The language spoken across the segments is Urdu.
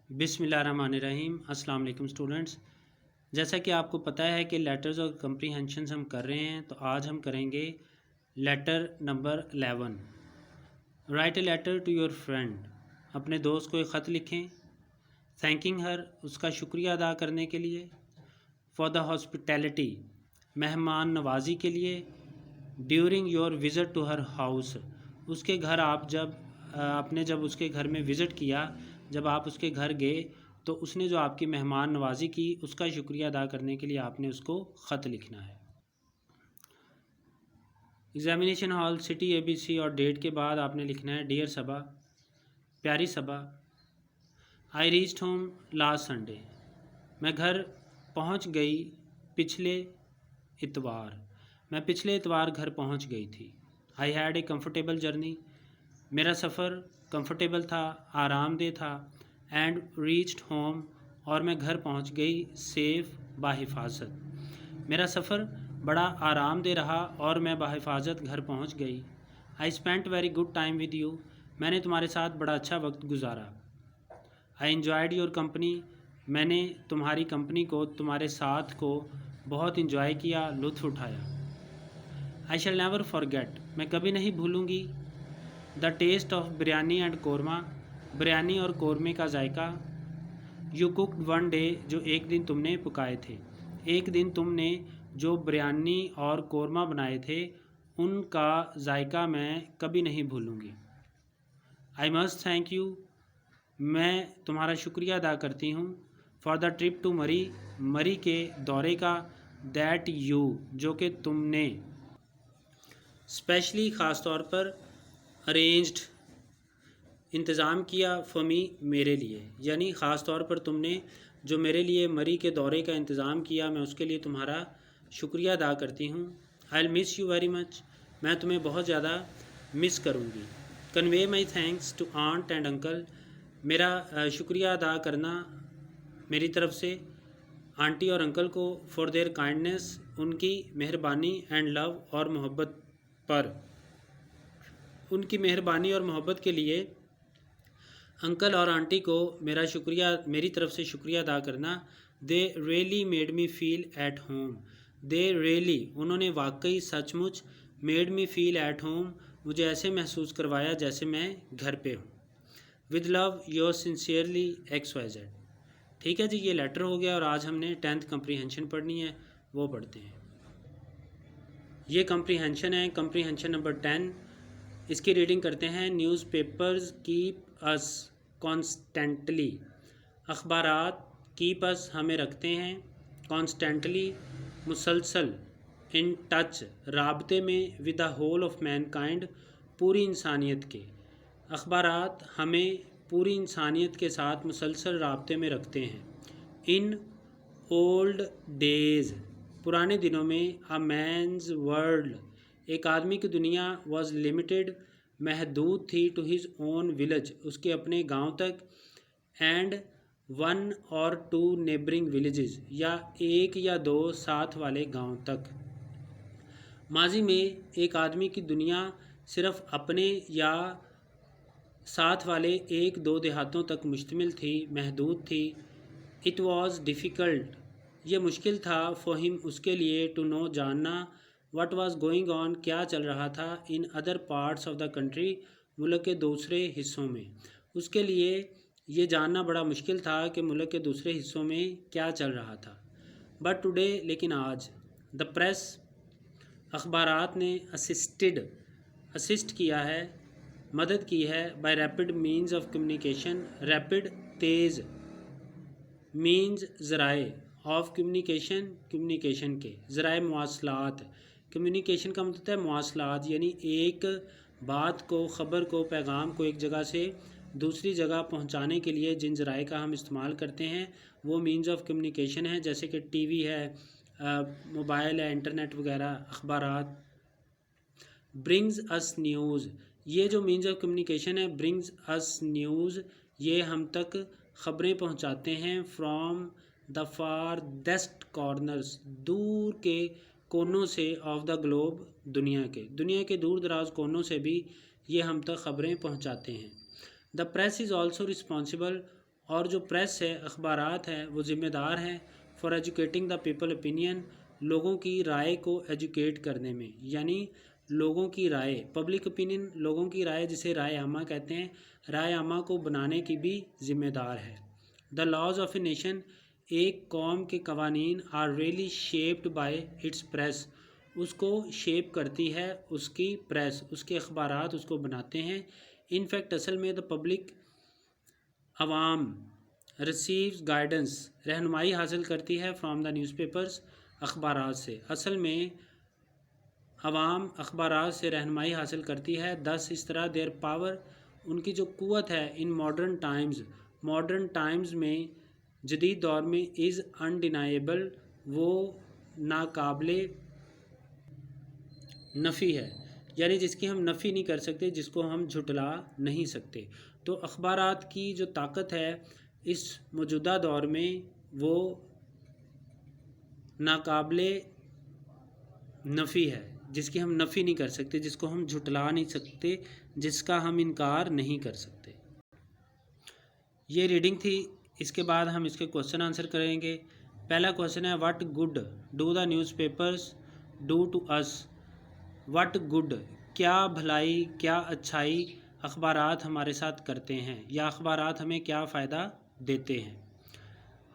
بسم اللہ الرحمن الرحیم۔ السلام علیکم اسٹوڈنٹس، جیسا کہ آپ کو پتہ ہے کہ لیٹرز اور کمپریہنشنز ہم کر رہے ہیں، تو آج ہم کریں گے letter number 11۔ Write a letter to your friend, اپنے دوست کو ایک خط لکھیں۔ تھینکنگ ہر، اس کا شکریہ ادا کرنے کے لیے۔ فار دا ہاسپٹیلٹی، مہمان نوازی کے لیے۔ During your visit to her house, اس کے گھر آپ نے جب اس کے گھر میں وزٹ کیا، جب آپ اس کے گھر گئے تو اس نے جو آپ کی مہمان نوازی کی، اس کا شکریہ ادا کرنے کے لیے آپ نے اس کو خط لکھنا ہے۔ ایگزامینیشن ہال، سٹی، ABC اور ڈیٹ کے بعد آپ نے لکھنا ہے ڈیئر صبا، پیاری صبا۔ آئی ریچڈ ہوم لاسٹ سنڈے، میں گھر پہنچ گئی پچھلے اتوار، میں پچھلے اتوار گھر پہنچ گئی تھی۔ I had a comfortable journey, میرا سفر کمفرٹیبل تھا، آرام دہ تھا۔ اینڈ ریچڈ ہوم، اور میں گھر پہنچ گئی سیف، بحفاظت۔ میرا سفر بڑا آرام دہ رہا اور میں بحفاظت گھر پہنچ گئی۔ I spent very good time with you, میں نے تمہارے ساتھ بڑا اچھا وقت گزارا۔ آئی انجوائڈ یور کمپنی، میں نے تمہاری کمپنی کو، تمہارے ساتھ کو بہت انجوائے کیا، لطف اٹھایا۔ آئی شیل نیور فارگیٹ، میں کبھی نہیں بھولوں گی۔ The test of biryani and korma, biryani اور قورمے کا ذائقہ۔ یو کوکڈ ون ڈے، جو ایک دن تم نے پکائے تھے، ایک دن تم نے جو بریانی اور قورمہ بنائے تھے، ان کا ذائقہ میں کبھی نہیں بھولوں گی۔ آئی مسٹ تھینک یو، میں تمہارا شکریہ ادا کرتی ہوں۔ فار دا ٹرپ ٹو مری، مری کے دورے کا۔ دیٹ یو، جو کہ تم نے۔ اسپیشلی، خاص طور پر۔ ارینجڈ، انتظام کیا۔ فار می، میرے لیے، یعنی خاص طور پر تم نے جو میرے لیے مری کے دورے کا انتظام کیا، میں اس کے لیے تمہارا شکریہ ادا کرتی ہوں۔ آئی ول مس یو ویری مچ، میں تمہیں بہت زیادہ مس کروں گی۔ Convey my thanks to aunt and uncle, میرا شکریہ ادا کرنا میری طرف سے آنٹی اور انکل کو۔ فار دیئر کائنڈنیس، ان کی مہربانی، اینڈ لو، اور محبت پر، ان کی مہربانی اور محبت کے لیے۔ انکل اور آنٹی کو میرا شکریہ، میری طرف سے شکریہ ادا کرنا۔ They really made me feel at home, they really, انہوں نے واقعی، سچ مچ، made me feel at home, مجھے ایسے محسوس کروایا جیسے میں گھر پہ ہوں۔ With love, your sincerely XYZ۔ ٹھیک ہے جی، یہ لیٹر ہو گیا، اور آج ہم نے 10th کمپریہنشن پڑھنی ہے، وہ پڑھتے ہیں۔ یہ کمپریہنشن ہے، کمپریہنشن نمبر 10۔ اس کی ریڈنگ کرتے ہیں۔ Newspapers keep us constantly, اخبارات کیپ اس، ہمیں رکھتے ہیں، کانسٹنٹلی، مسلسل، ان ٹچ، رابطے میں، with the whole of mankind, پوری انسانیت کے۔ اخبارات ہمیں پوری انسانیت کے ساتھ مسلسل رابطے میں رکھتے ہیں۔ ان اولڈ ڈیز، پرانے دنوں میں، اے مینز ورلڈ، ایک آدمی کی دنیا، واز لمیٹڈ، محدود تھی، ٹو ہز اون ولیج، اس کے اپنے گاؤں تک، اینڈ ون اور ٹو نیبرنگ ولیجز، یا ایک یا دو ساتھ والے گاؤں تک۔ ماضی میں ایک آدمی کی دنیا صرف اپنے یا ساتھ والے ایک دو دیہاتوں تک مشتمل تھی، محدود تھی۔ اٹ واز ڈیفیکلٹ، یہ مشکل تھا، فار ہم، اس کے لیے، ٹو نو، جاننا، واٹ واز گوئنگ آن، کیا چل رہا تھا، in other parts of the country, ملک کے دوسرے حصوں میں۔ اس کے لیے یہ جاننا بڑا مشکل تھا کہ ملک کے دوسرے حصوں میں کیا چل رہا تھا۔ بٹ ٹوڈے، لیکن آج، دا پریس، اخبارات نے، اسسٹ کیا ہے، مدد کی ہے، by rapid means of communication, rapid, تیز، مینز، ذرائع، آف کمیونیکیشن، کمیونیکیشن کے، ذرائع مواصلات۔ کمیونیکیشن کا مطلب ہے مواصلات، یعنی ایک بات کو، خبر کو، پیغام کو ایک جگہ سے دوسری جگہ پہنچانے کے لیے جن ذرائع کا ہم استعمال کرتے ہیں، وہ مینز آف کمیونیکیشن ہے، جیسے کہ ٹی وی ہے، موبائل ہے، انٹرنیٹ وغیرہ، اخبارات۔ برنگز اس نیوز، یہ جو مینز آف کمیونیکیشن ہے، برنگز اس نیوز، یہ ہم تک خبریں پہنچاتے ہیں، فرام دا فاردیسٹ کارنرز، دور کے کونوں سے، آف دا گلوب، دنیا کے دور دراز کونوں سے بھی یہ ہم تک خبریں پہنچاتے ہیں۔ دا پریس از آلسو رسپانسبل، اور جو پریس ہے، اخبارات ہیں، وہ ذمہ دار ہیں for educating the people opinion, لوگوں کی رائے کو ایجوکیٹ کرنے میں، یعنی لوگوں کی رائے، پبلک اوپینین لوگوں کی رائے جسے رائے عامہ کہتے ہیں، رائے عامہ کو بنانے کی بھی ذمہ دار ہے۔ The laws of a nation, ایک قوم کے قوانین are really shaped by its press, اس کو شیپ کرتی ہے اس کی پریس، اس کے اخبارات اس کو بناتے ہیں۔ ان فیکٹ اصل میں دا پبلک، عوام، ریسیوز گائیڈنس، رہنمائی حاصل کرتی ہے فرام دا نیوز پیپرز، اخبارات سے، اصل میں عوام اخبارات سے رہنمائی حاصل کرتی ہے۔ دس اس طرح دیر پاور، ان کی جو قوت ہے، in modern Times, modern Times میں، جدید دور میں، از انڈینائیبل، وہ ناقابل نفی ہے، یعنی جس کی ہم نفی نہیں کر سکتے، جس کو ہم جھٹلا نہیں سکتے۔ تو اخبارات کی جو طاقت ہے اس موجودہ دور میں، وہ ناقابل نفی ہے، جس کی ہم نفی نہیں کر سکتے، جس کو ہم جھٹلا نہیں سکتے، جس کا ہم انکار نہیں کر سکتے۔ یہ ریڈنگ تھی، اس کے بعد ہم اس کے کوسچن آنسر کریں گے۔ پہلا کوسچن ہے what good do the newspapers do to us, what good, کیا بھلائی، کیا اچھائی اخبارات ہمارے ساتھ کرتے ہیں، یا اخبارات ہمیں کیا فائدہ دیتے ہیں۔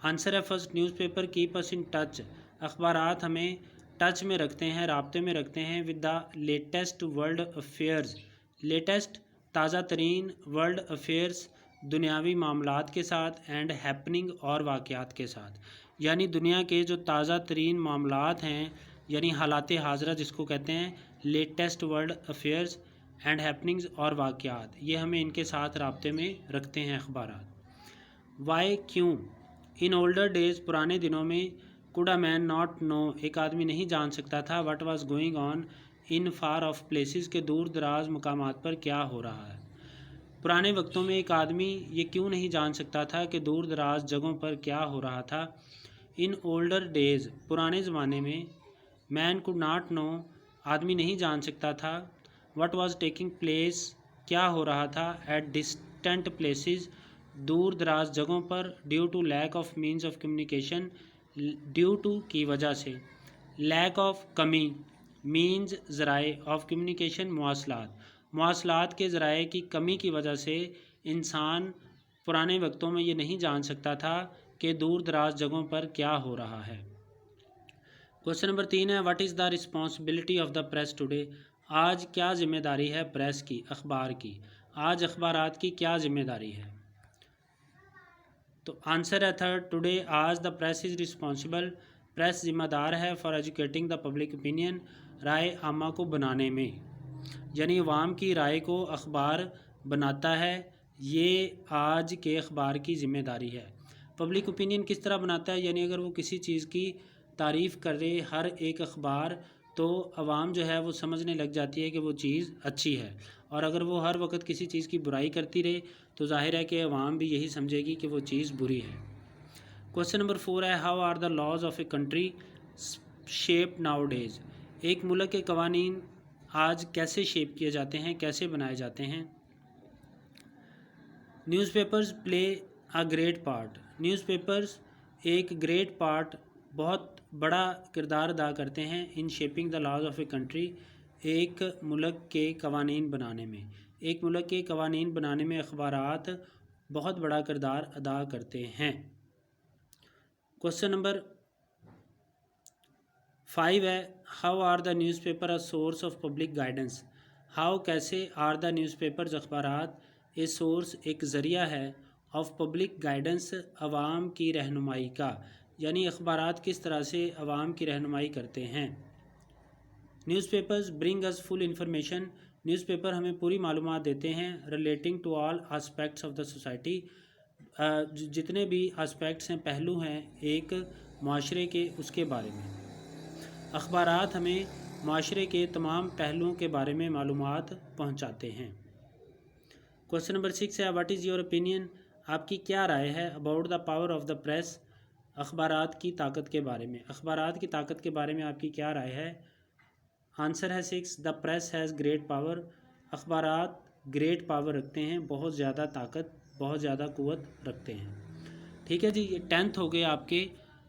آنسر ہے first, newspaper keep us in touch, اخبارات ہمیں ٹچ میں رکھتے ہیں، رابطے میں رکھتے ہیں with the latest world affairs, latest تازہ ترین ورلڈ افیئرز، دنیاوی معاملات کے ساتھ، اینڈ ہیپننگ اور واقعات کے ساتھ، یعنی دنیا کے جو تازہ ترین معاملات ہیں، یعنی حالات حاضرہ جس کو کہتے ہیں، latest world affairs and happenings اور واقعات، یہ ہمیں ان کے ساتھ رابطے میں رکھتے ہیں اخبارات۔ وائی، کیوں، ان اولڈر ڈیز، پرانے دنوں میں، code a mean not know, ایک آدمی نہیں جان سکتا تھا، what was going on in for of places, کے دور دراز مقامات پر کیا ہو رہا ہے۔ پرانے وقتوں میں ایک آدمی یہ کیوں نہیں جان سکتا تھا کہ دور دراز جگہوں پر کیا ہو رہا تھا۔ ان اولڈر ڈیز، پرانے زمانے میں، مین کوڈ ناٹ نو، آدمی نہیں جان سکتا تھا، واٹ واز ٹیکنگ پلیس، کیا ہو رہا تھا، ایٹ ڈسٹنٹ پلیسز، دور دراز جگہوں پر، due to lack of means of communication, due to کی وجہ سے، لیک آف کمی، مینز ذرائع، آف کمیونیکیشن مواصلات، مواصلات کے ذرائع کی کمی کی وجہ سے انسان پرانے وقتوں میں یہ نہیں جان سکتا تھا کہ دور دراز جگہوں پر کیا ہو رہا ہے۔ کوسچن نمبر 3 ہے what is the responsibility of the press today, آج کیا ذمہ داری ہے پریس کی، اخبار کی، آج اخبارات کی کیا ذمہ داری ہے۔ تو آنسر ہے تھرڈ، ٹوڈے، آج، the press is responsible, press ذمہ دار ہے for educating the public opinion, رائے عامہ کو بنانے میں، یعنی عوام کی رائے کو اخبار بناتا ہے، یہ آج کے اخبار کی ذمہ داری ہے۔ پبلک اوپینین کس طرح بناتا ہے، یعنی اگر وہ کسی چیز کی تعریف کرے ہر ایک اخبار، تو عوام جو ہے وہ سمجھنے لگ جاتی ہے کہ وہ چیز اچھی ہے، اور اگر وہ ہر وقت کسی چیز کی برائی کرتی رہے تو ظاہر ہے کہ عوام بھی یہی سمجھے گی کہ وہ چیز بری ہے۔ کوسچن نمبر 4 ہے how are the laws of a country shape nowadays, ایک ملک کے قوانین آج کیسے شیپ کیے جاتے ہیں، کیسے بنائے جاتے ہیں۔ News papers play a great part, news papers ایک گریٹ پارٹ، بہت بڑا کردار ادا کرتے ہیں، in shaping the laws of a country, ایک ملک کے قوانین بنانے میں، ایک ملک کے قوانین بنانے میں اخبارات بہت بڑا کردار ادا کرتے ہیں۔ کوسچن نمبر 5 ہے how are the newspaper a source of public guidance, how کیسے، آر دا نیوز پیپرز اخبارات، اے سورس ایک ذریعہ ہے، آف پبلک گائیڈنس عوام کی رہنمائی کا، یعنی اخبارات کس طرح سے عوام کی رہنمائی کرتے ہیں۔ Newspapers bring us full information, newspaper ہمیں پوری معلومات دیتے ہیں، relating to all aspects of the society, جتنے بھی آسپیکٹس ہیں، پہلو ہیں ایک معاشرے کے، اس کے بارے میں۔ اخبارات ہمیں معاشرے کے تمام پہلوؤں کے بارے میں معلومات پہنچاتے ہیں۔ کوسچن نمبر 6 ہے واٹ از یور اوپینین، آپ کی کیا رائے ہے، about the power of the press, اخبارات کی طاقت کے بارے میں، اخبارات کی طاقت کے بارے میں آپ کی کیا رائے ہے۔ آنسر ہے 6 the press has great power, اخبارات گریٹ پاور رکھتے ہیں، بہت زیادہ طاقت بہت زیادہ قوت رکھتے ہیں. ٹھیک ہے جی، یہ 10th ہو گئے آپ کے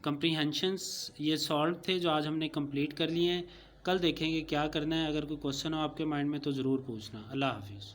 کمپریہنشنس، یہ سالو تھے جو آج ہم نے کمپلیٹ کر لیے ہیں. کل دیکھیں گے کیا کرنا ہے. اگر کوئی کوشچن ہو آپ کے مائنڈ میں تو ضرور پوچھنا. اللہ حافظ.